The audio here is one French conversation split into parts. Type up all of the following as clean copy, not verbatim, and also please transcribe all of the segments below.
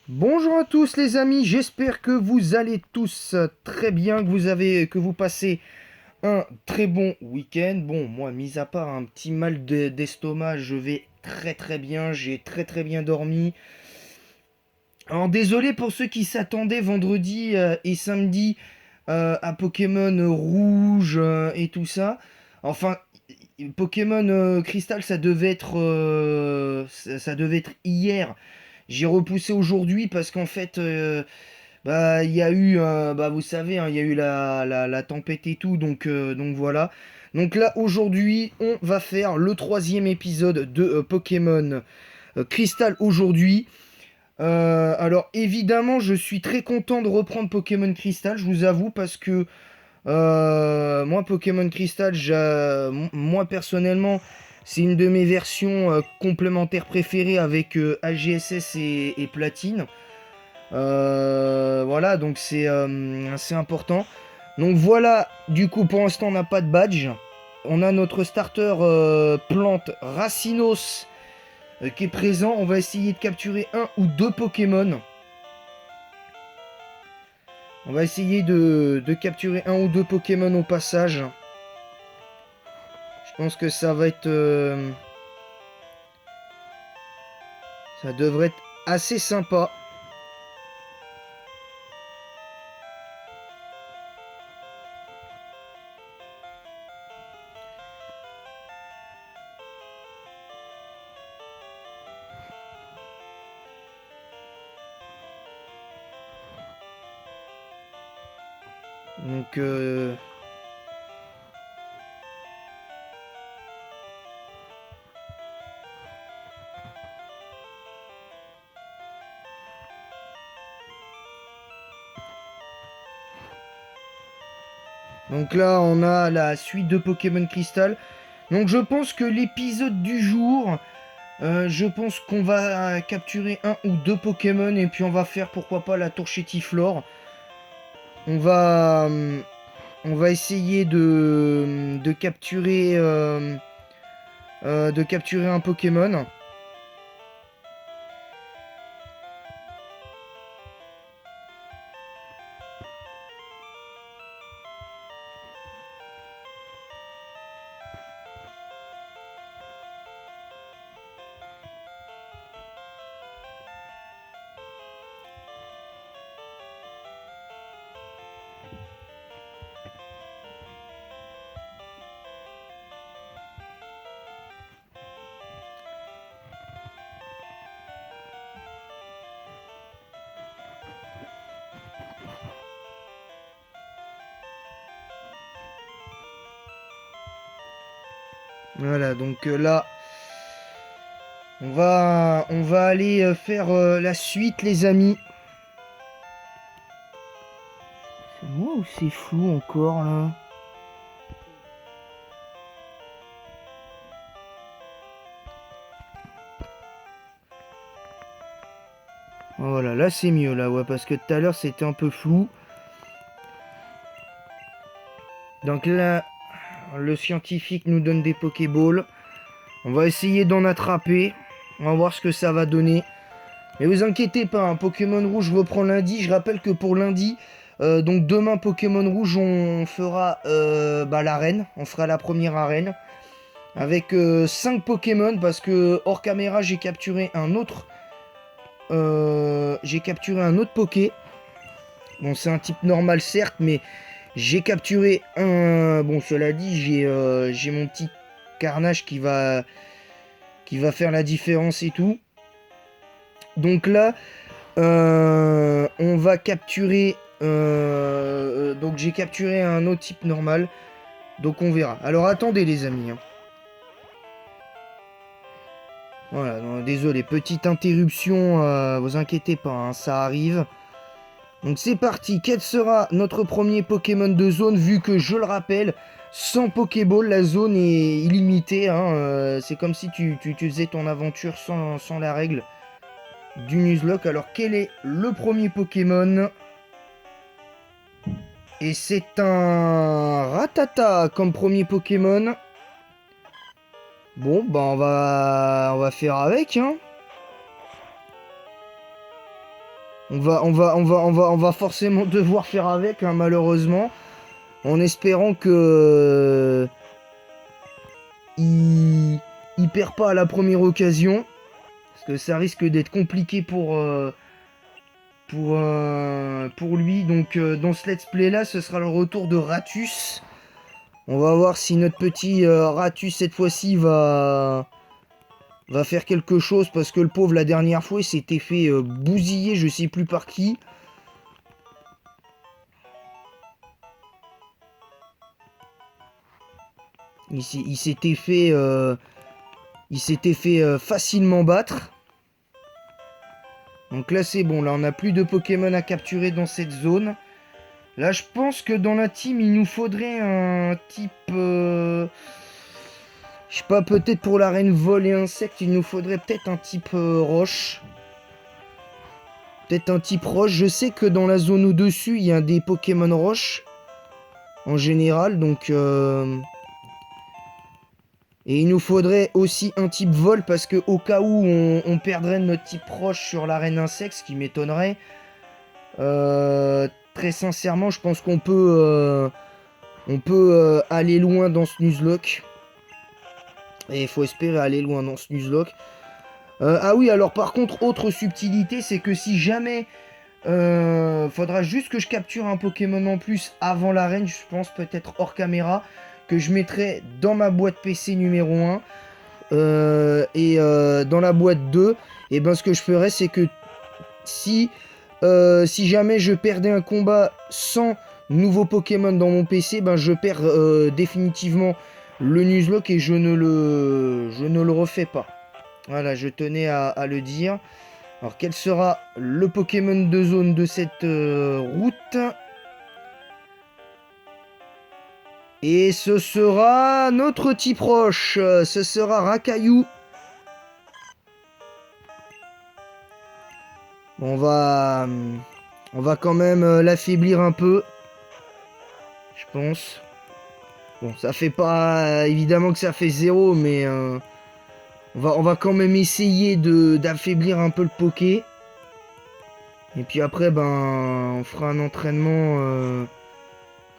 Bonjour à tous les amis, j'espère que vous allez tous très bien, que vous passez un très bon week-end. Bon, moi, mis à part un petit mal d'estomac, je vais très bien, j'ai très bien dormi. Alors désolé pour ceux qui s'attendaient vendredi et samedi à Pokémon Rouge et tout ça. Enfin, Pokémon Crystal, ça devait être hier. J'ai repoussé aujourd'hui parce qu'en fait, bah, il y a eu, bah, vous savez, hein, il y a eu la tempête et tout, donc voilà. Donc là, aujourd'hui, on va faire le troisième épisode de Pokémon Crystal aujourd'hui. Alors évidemment, je suis très content de reprendre Pokémon Crystal, je vous avoue, parce que moi, Pokémon Crystal, moi personnellement, c'est une de mes versions complémentaires préférées avec AGSS et Platine. Voilà, donc c'est assez important. Donc voilà, du coup, pour l'instant, on n'a pas de badge. On a notre starter plante Racinos qui est présent. On va essayer de capturer un ou deux Pokémon. On va essayer de capturer un ou deux Pokémon au passage. Je pense que ça va être... ça devrait être assez sympa. Donc... donc là, on a la suite de Pokémon Crystal. Donc je pense que l'épisode du jour, je pense qu'on va capturer un ou deux Pokémon et puis on va faire pourquoi pas la tour Chétiflore. On va, on va essayer de capturer un Pokémon. Voilà, donc là, on va aller faire la suite, les amis. C'est moi ou c'est flou encore là? Voilà, là c'est mieux là, ouais, parce que tout à l'heure c'était un peu flou. Donc là, le scientifique nous donne des Pokéballs. On va essayer d'en attraper. On va voir ce que ça va donner. Mais vous inquiétez pas, hein, Pokémon Rouge reprend lundi. Je rappelle que pour lundi, donc demain Pokémon Rouge, on fera bah, l'arène. On fera la première arène. Avec 5 Pokémon parce que hors caméra j'ai capturé un autre. J'ai capturé un autre Poké. Bon, c'est un type normal certes, mais j'ai capturé un. Bon, cela dit, j'ai mon petit carnage qui va faire la différence et tout. Donc là, on va capturer. Donc j'ai capturé un autre type normal. Donc on verra. Alors attendez les amis, hein. Voilà, non, désolé, petite interruption, vous inquiétez pas, hein, ça arrive. Donc c'est parti, quel sera notre premier Pokémon de zone, vu que je le rappelle, sans Pokéball, la zone est illimitée, hein, c'est comme si tu faisais ton aventure sans la règle du Nuzlocke. Alors quel est le premier Pokémon? Et c'est un Rattata comme premier Pokémon. Bon, bah on va faire avec, hein. On va forcément devoir faire avec, hein, malheureusement. En espérant que... il perd pas à la première occasion. Parce que ça risque d'être compliqué pour lui. Donc dans ce let's play là, ce sera le retour de Ratus. On va voir si notre petit Ratus cette fois-ci va faire quelque chose. Parce que le pauvre la dernière fois il s'était fait bousiller je sais plus par qui. Il s'était fait facilement battre. Donc là c'est bon, là on n'a plus de Pokémon à capturer dans cette zone. Là je pense que dans la team il nous faudrait un type... je sais pas, peut-être pour l'arène vol et insecte, il nous faudrait peut-être un type roche. Peut-être un type roche. Je sais que dans la zone au-dessus il y a des Pokémon roche. En général, donc... Et il nous faudrait aussi un type vol parce que au cas où on perdrait notre type roche sur l'arène insecte, ce qui m'étonnerait. Très sincèrement, je pense qu'on peut, aller loin dans ce Nuzlocke. Et il faut espérer aller loin dans ce Nuzlocke. Ah oui, alors par contre, autre subtilité, c'est que si jamais... faudra juste que je capture un Pokémon en plus avant l'arène, je pense peut-être hors caméra, que je mettrai dans ma boîte PC numéro 1. Et dans la boîte 2, et ben ce que je ferais, c'est que si jamais je perdais un combat sans nouveau Pokémon dans mon PC, ben je perds définitivement le Nuzlocke et je ne le refais pas. Voilà, je tenais à le dire. Alors quel sera le Pokémon de zone de cette route? Et ce sera notre type roche, ce sera Rakayu. On va quand même l'affaiblir un peu, je pense. Bon, ça fait pas... évidemment que ça fait 0, mais on va quand même essayer d'affaiblir un peu le Poké. Et puis après, ben, on fera un entraînement,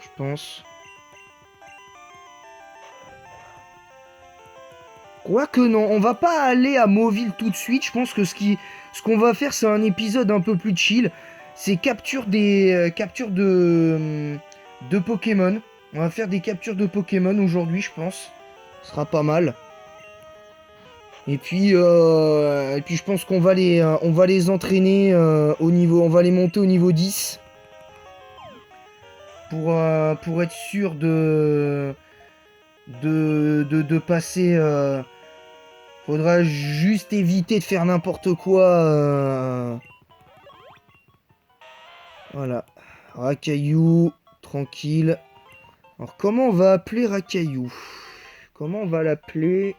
je pense. Quoique non, on va pas aller à Mauville tout de suite. Je pense que ce qu'on va faire, c'est un épisode un peu plus chill. C'est capture de Pokémon. On va faire des captures de Pokémon aujourd'hui, je pense. Ce sera pas mal. Et puis je pense qu'on va les entraîner au niveau... On va les monter au niveau 10. Pour être sûr de passer... faudra juste éviter de faire n'importe quoi. Voilà. Rakayu, tranquille. Alors, comment on va appeler Rakayu? Comment on va l'appeler?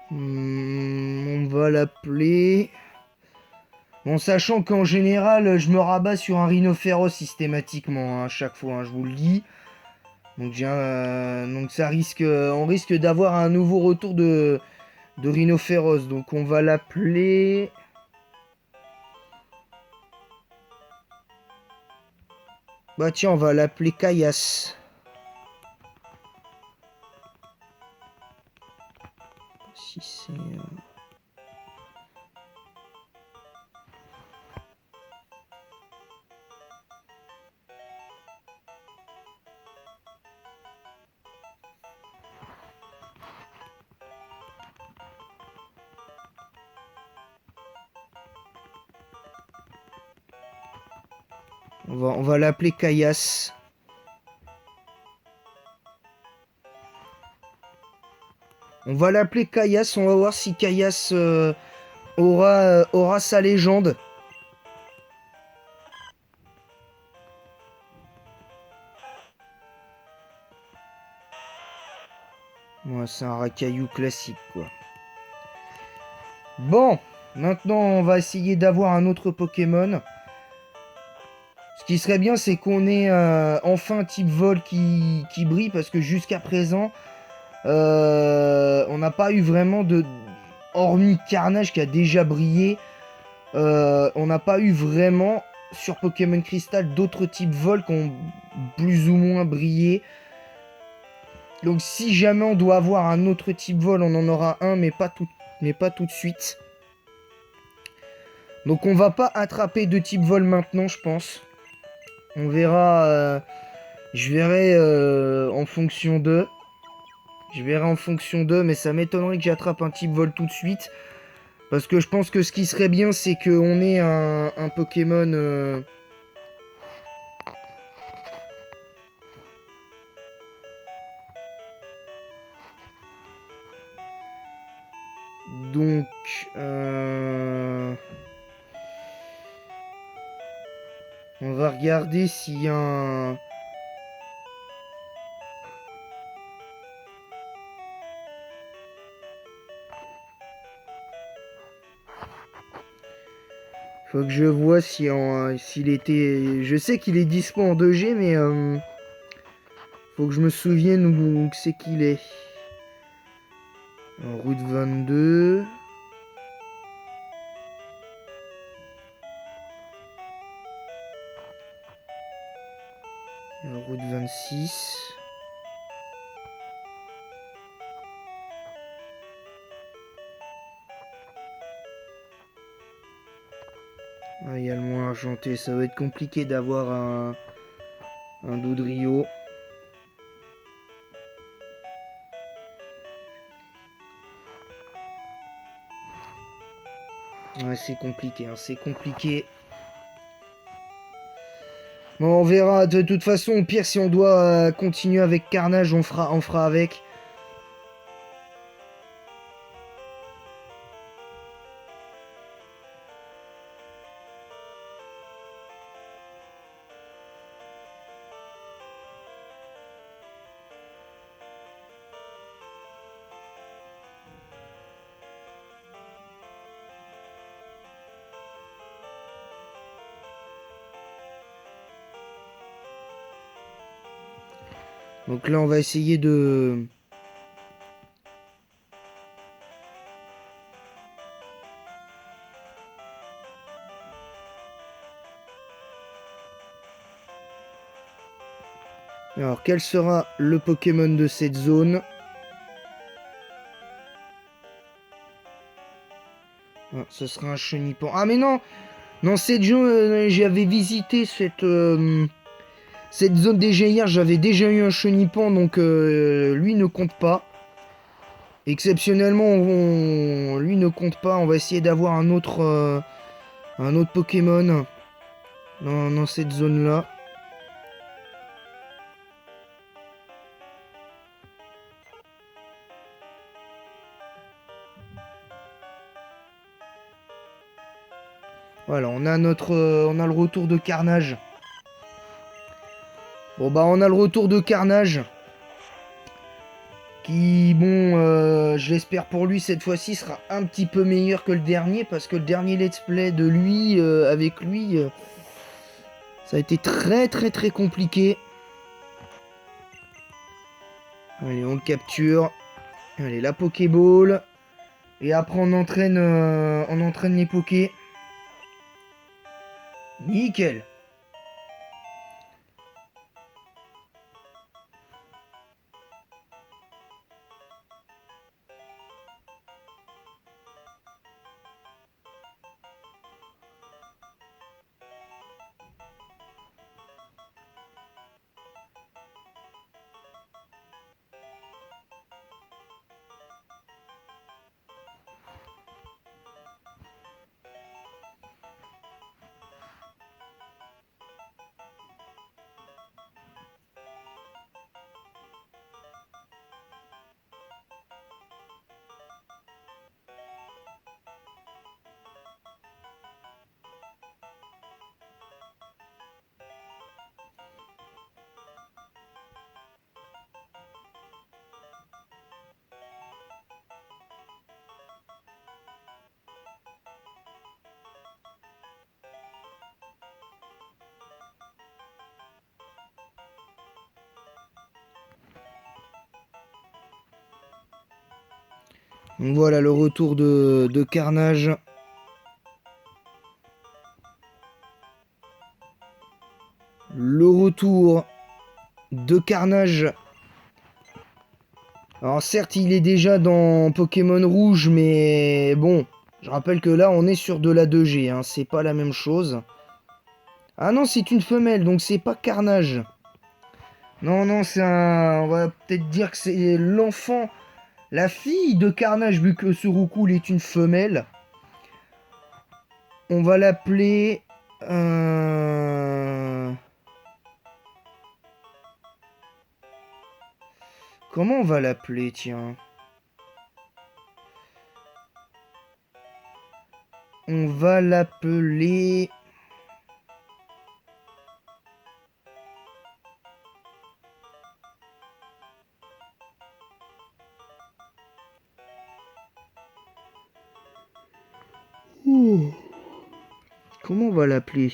On va l'appeler... Bon, sachant qu'en général, je me rabats sur un rhinocéros systématiquement, hein, à chaque fois, hein, je vous le dis. Donc, ça risque... on risque d'avoir un nouveau retour de rhinocéros. Donc, on va l'appeler... Bah tiens, on va l'appeler Caillasse. Si c'est... On va l'appeler Caillasse. On va l'appeler Caillasse. On va voir si Caillasse aura sa légende. Ouais, c'est un Rakayu classique, quoi. Bon, maintenant on va essayer d'avoir un autre Pokémon. Ce qui serait bien, c'est qu'on ait enfin un type vol qui brille, parce que jusqu'à présent, on n'a pas eu vraiment de... Hormis Carnage qui a déjà brillé, On n'a pas eu vraiment sur Pokémon Crystal d'autres types vols qui ont plus ou moins brillé. Donc si jamais on doit avoir un autre type vol, on en aura un, mais pas tout de suite. Donc on va pas attraper de type vol maintenant, je pense. On verra. Je verrai en fonction d'eux. Je verrai en fonction d'eux, mais ça m'étonnerait que j'attrape un type vol tout de suite. Parce que je pense que ce qui serait bien, c'est qu'on ait un Pokémon... Donc... On va regarder s'il y a un... Faut que je vois si s'il était... Je sais qu'il est dispo en 2G, mais... Faut que je me souvienne où c'est qu'il est. En route 22... En route 26... Ah, il y a le moins argenté, ça va être compliqué d'avoir un Dodrio. Ouais, c'est compliqué, hein, c'est compliqué. Bon, on verra. De toute façon, au pire, si on doit continuer avec Carnage, on fera avec. Donc là, on va essayer de... Alors, quel sera le Pokémon de cette zone? Ah, ce sera un Chenipan. Ah, mais non! Dans cette zone, j'avais visité cette zone déjà hier. J'avais déjà eu un Chenipan, donc lui ne compte pas. Exceptionnellement, lui ne compte pas. On va essayer d'avoir un autre Pokémon dans cette zone-là. Voilà, on a le retour de Carnage. Bon bah on a le retour de Carnage. Qui, bon, je l'espère pour lui cette fois-ci sera un petit peu meilleur que le dernier. Parce que le dernier let's play de lui, avec lui, ça a été très très très compliqué. Allez, on le capture. Allez, la Pokéball. Et après on entraîne les Pokés. Nickel. Donc voilà le retour de Carnage. Le retour de Carnage. Alors certes, il est déjà dans Pokémon Rouge, mais bon, je rappelle que là, on est sur de la 2G, hein, c'est pas la même chose. Ah non, c'est une femelle, donc c'est pas Carnage. Non, non, c'est un... On va peut-être dire que c'est l'enfant, la fille de Carnage, vu que ce Roucoule est une femelle. On va l'appeler... Comment on va l'appeler, tiens? On va l'appeler... Ouh. Comment on va l'appeler?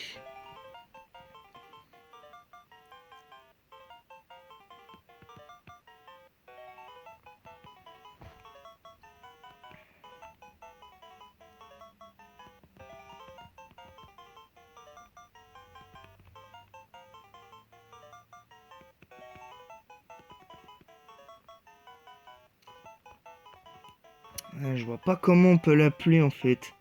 Je vois pas comment on peut l'appeler en fait.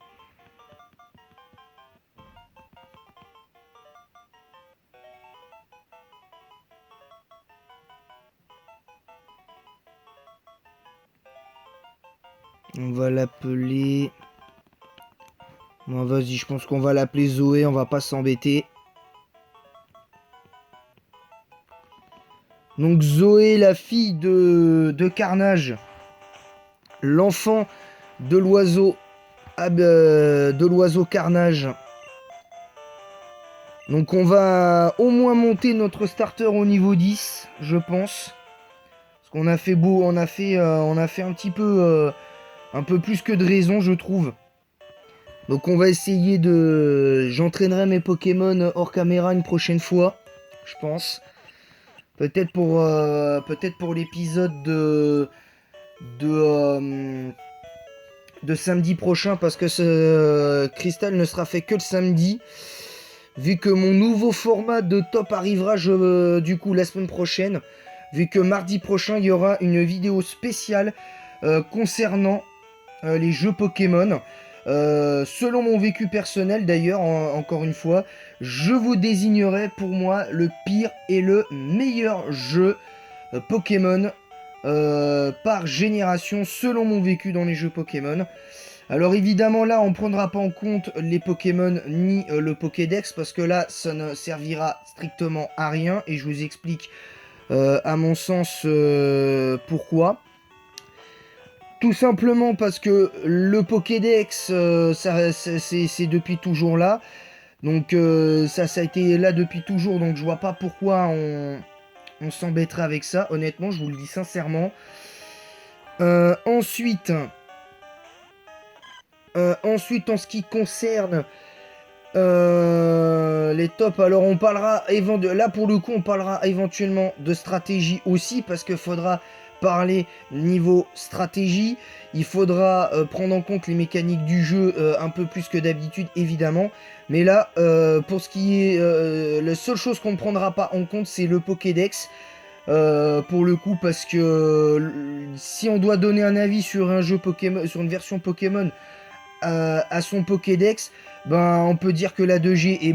On va l'appeler... Bon, vas-y, je pense qu'on va l'appeler Zoé, on va pas s'embêter. Donc Zoé, la fille de Carnage. L'enfant de l'oiseau Carnage. Donc on va au moins monter notre starter au niveau 10, je pense. Parce qu'on a fait beau, on a fait un petit peu un peu plus que de raison, je trouve. Donc on va essayer de... J'entraînerai mes Pokémon hors caméra une prochaine fois, je pense. Peut-être pour l'épisode de samedi prochain, parce que ce Crystal ne sera fait que le samedi. Vu que mon nouveau format de top arrivera du coup la semaine prochaine. Vu que mardi prochain, il y aura une vidéo spéciale concernant les jeux Pokémon. Selon mon vécu personnel d'ailleurs, encore une fois, je vous désignerai pour moi le pire et le meilleur jeu Pokémon par génération selon mon vécu dans les jeux Pokémon. Alors évidemment là on ne prendra pas en compte les Pokémon ni le Pokédex parce que là ça ne servira strictement à rien et je vous explique à mon sens pourquoi. Tout simplement parce que le Pokédex c'est depuis toujours là. Donc ça a été là depuis toujours, donc je vois pas pourquoi on s'embêterait avec ça, honnêtement, je vous le dis sincèrement. Ensuite, en ce qui concerne les tops, alors on parlera, là pour le coup, on parlera éventuellement de stratégie aussi, parce qu'il faudra parler niveau stratégie. Il faudra prendre en compte les mécaniques du jeu un peu plus que d'habitude, évidemment. Mais là, pour ce qui est... la seule chose qu'on ne prendra pas en compte, c'est le Pokédex. Pour le coup, parce que si on doit donner un avis sur un jeu Pokémon, sur une version Pokémon à son Pokédex, ben on peut dire que la 2G est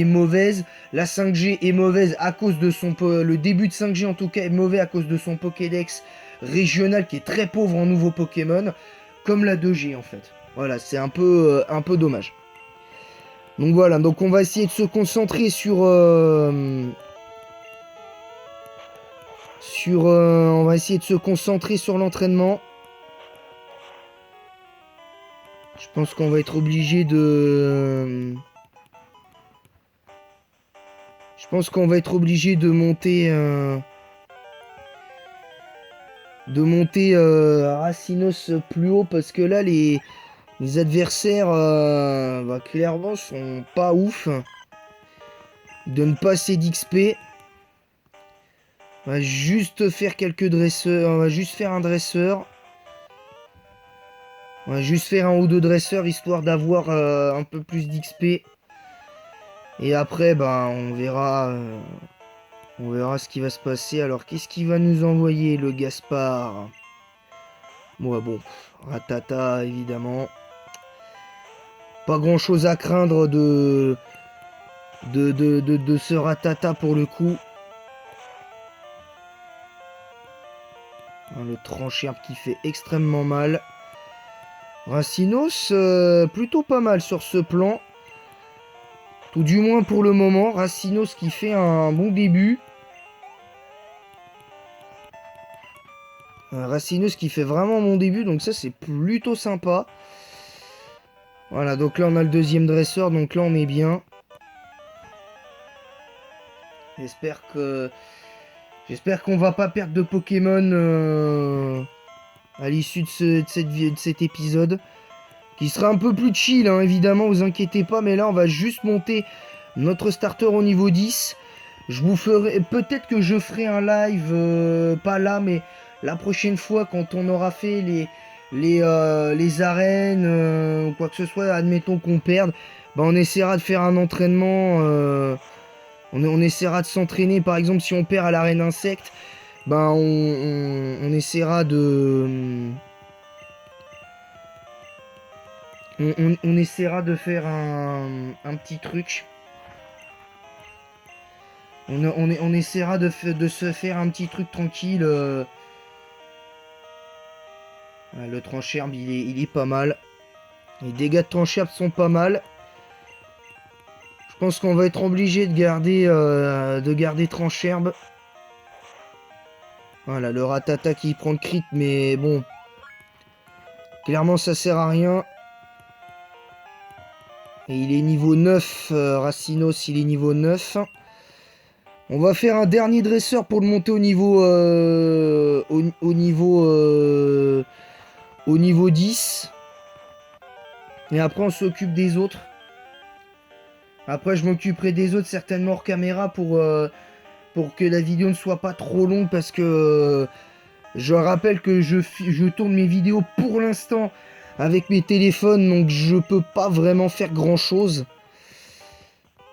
mauvaise, la 5G est mauvaise à cause de son... Le début de 5G en tout cas est mauvais à cause de son Pokédex régional qui est très pauvre en nouveaux Pokémon, comme la 2G en fait. Voilà, c'est un peu dommage. Donc voilà, donc on va essayer de se concentrer sur... on va essayer de se concentrer sur l'entraînement. Je pense qu'on va être obligé de... Je pense qu'on va être obligé de monter... Racinos plus haut parce que là, les adversaires, bah, clairement, sont pas ouf. Ils donnent pas assez d'XP. On va juste faire quelques dresseurs. On va juste faire un dresseur. On va juste faire un ou deux dresseurs histoire d'avoir un peu plus d'XP. Et après, ben, on verra ce qui va se passer. Alors, qu'est-ce qu'il va nous envoyer, le Gaspard? Moi, bon, Ratata, évidemment. Pas grand-chose à craindre de ce Ratata pour le coup. Le tranchère qui fait extrêmement mal. Racinos, plutôt pas mal sur ce plan. Tout du moins pour le moment. Racinos qui fait un bon début. Racinos qui fait vraiment bon début. Donc ça, c'est plutôt sympa. Voilà, donc là, on a le deuxième dresseur. Donc là, on est bien. J'espère qu'on va pas perdre de Pokémon à l'issue de cet épisode. Qui sera un peu plus chill, hein, évidemment, vous inquiétez pas. Mais là, on va juste monter notre starter au niveau 10. Je vous ferai... Peut-être que je ferai un live, pas là, mais la prochaine fois, quand on aura fait les arènes ou quoi que ce soit, admettons qu'on perde, bah, on essaiera de faire un entraînement... on essaiera de s'entraîner, par exemple, si on perd à l'arène insecte, ben on essaiera de... On essaiera de faire un petit truc. On essaiera de se faire un petit truc tranquille. Le trancherbe, il est pas mal. Les dégâts de trancherbe sont pas mal. Je pense qu'on va être obligé de garder trancherbe. Voilà, le ratata qui prend le crit, mais bon. Clairement, ça sert à rien. Et il est niveau 9, Racinos, il est niveau 9. On va faire un dernier dresseur pour le monter au niveau... au niveau 10. Et après, on s'occupe des autres. Après, je m'occuperai des autres certainement hors caméra pour que la vidéo ne soit pas trop longue. Parce que je rappelle que je tourne mes vidéos pour l'instant avec mes téléphones. Donc, je peux pas vraiment faire grand-chose.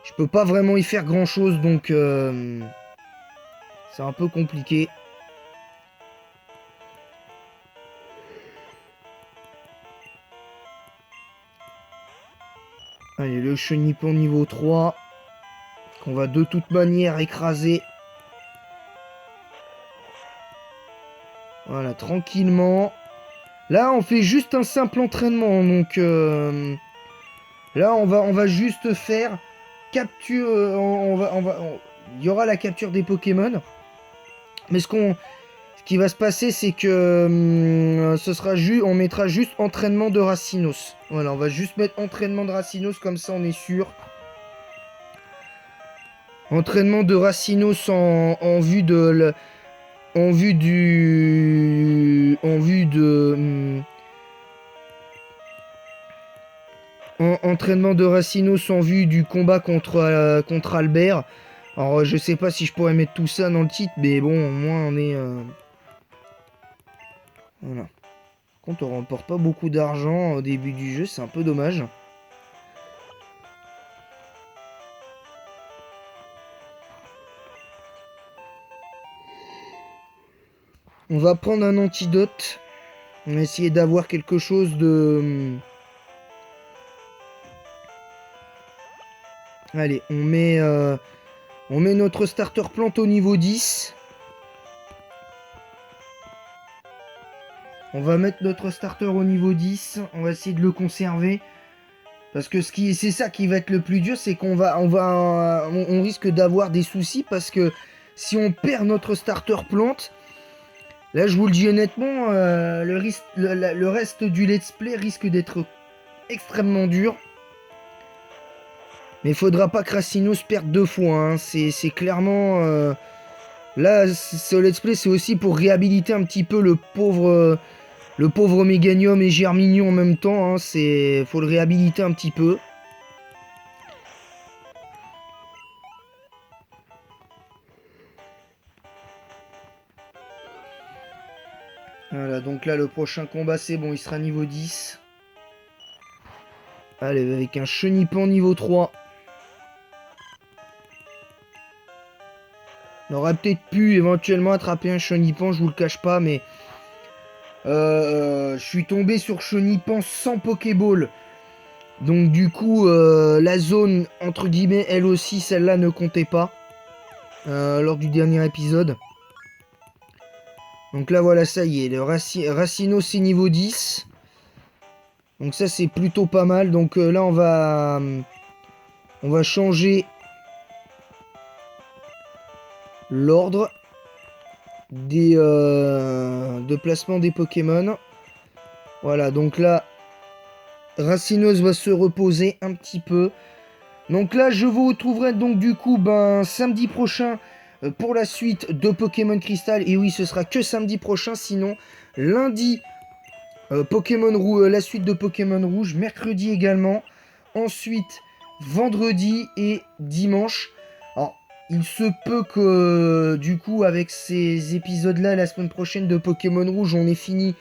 Je peux pas vraiment y faire grand-chose. Donc, c'est un peu compliqué. Allez, le chenipon niveau 3. Qu'on va de toute manière écraser. Voilà, tranquillement. Là, on fait juste un simple entraînement. Donc, là, on va juste faire capture. Il y aura la capture des Pokémon. Mais ce qui va se passer, c'est que on mettra juste entraînement de Racinos. Voilà, on va juste mettre entraînement de Racinos, comme ça on est sûr. Entraînement de Racinos en vue de... En vue du... En vue de... Entraînement de Racinos en vue du combat contre Albert. Alors je sais pas si je pourrais mettre tout ça dans le titre, mais bon, au moins on est... Voilà. Par contre, on remporte pas beaucoup d'argent au début du jeu, c'est un peu dommage. On va prendre un antidote. On va essayer d'avoir quelque chose de... Allez, on met notre starter plante au niveau 10. On va mettre notre starter au niveau 10. On va essayer de le conserver. Parce que c'est ça qui va être le plus dur, c'est on risque d'avoir des soucis parce que si on perd notre starter plante, là je vous le dis honnêtement, le reste du let's play risque d'être extrêmement dur. Mais il faudra pas que Racinos perde deux fois, hein. C'est clairement... là, ce let's play c'est aussi pour réhabiliter un petit peu le pauvre Méganium et Germignon en même temps, hein. Faut le réhabiliter un petit peu. Voilà, donc là, le prochain combat, c'est bon, il sera niveau 10. Allez, avec un Chenipan niveau 3. On aurait peut-être pu éventuellement attraper un Chenipan, je vous le cache pas, mais je suis tombé sur Chenipan sans Pokéball. Donc du coup, la zone, entre guillemets, elle aussi, celle-là ne comptait pas lors du dernier épisode. Donc là, voilà, ça y est, le Racino, c'est niveau 10. Donc ça, c'est plutôt pas mal. Donc là, on va changer l'ordre de placement des Pokémon. Voilà, donc là, Racinos va se reposer un petit peu. Donc là, je vous retrouverai donc du coup samedi prochain pour la suite de Pokémon Crystal. Et oui, ce sera que samedi prochain, sinon lundi, la suite de Pokémon Rouge, mercredi également. Ensuite, vendredi et dimanche. Alors, il se peut que du coup, avec ces épisodes-là, la semaine prochaine de Pokémon Rouge, on ait fini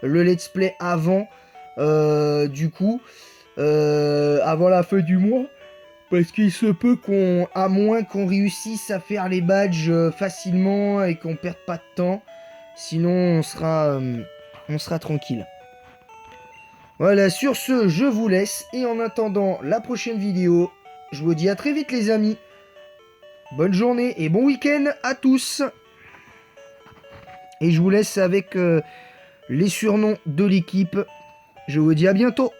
le let's play avant, avant la fin du mois. Parce qu'il se peut à moins qu'on réussisse à faire les badges facilement et qu'on perde pas de temps. Sinon, on sera tranquille. Voilà, sur ce, je vous laisse. Et en attendant la prochaine vidéo, je vous dis à très vite les amis. Bonne journée et bon week-end à tous. Et je vous laisse avec les surnoms de l'équipe. Je vous dis à bientôt.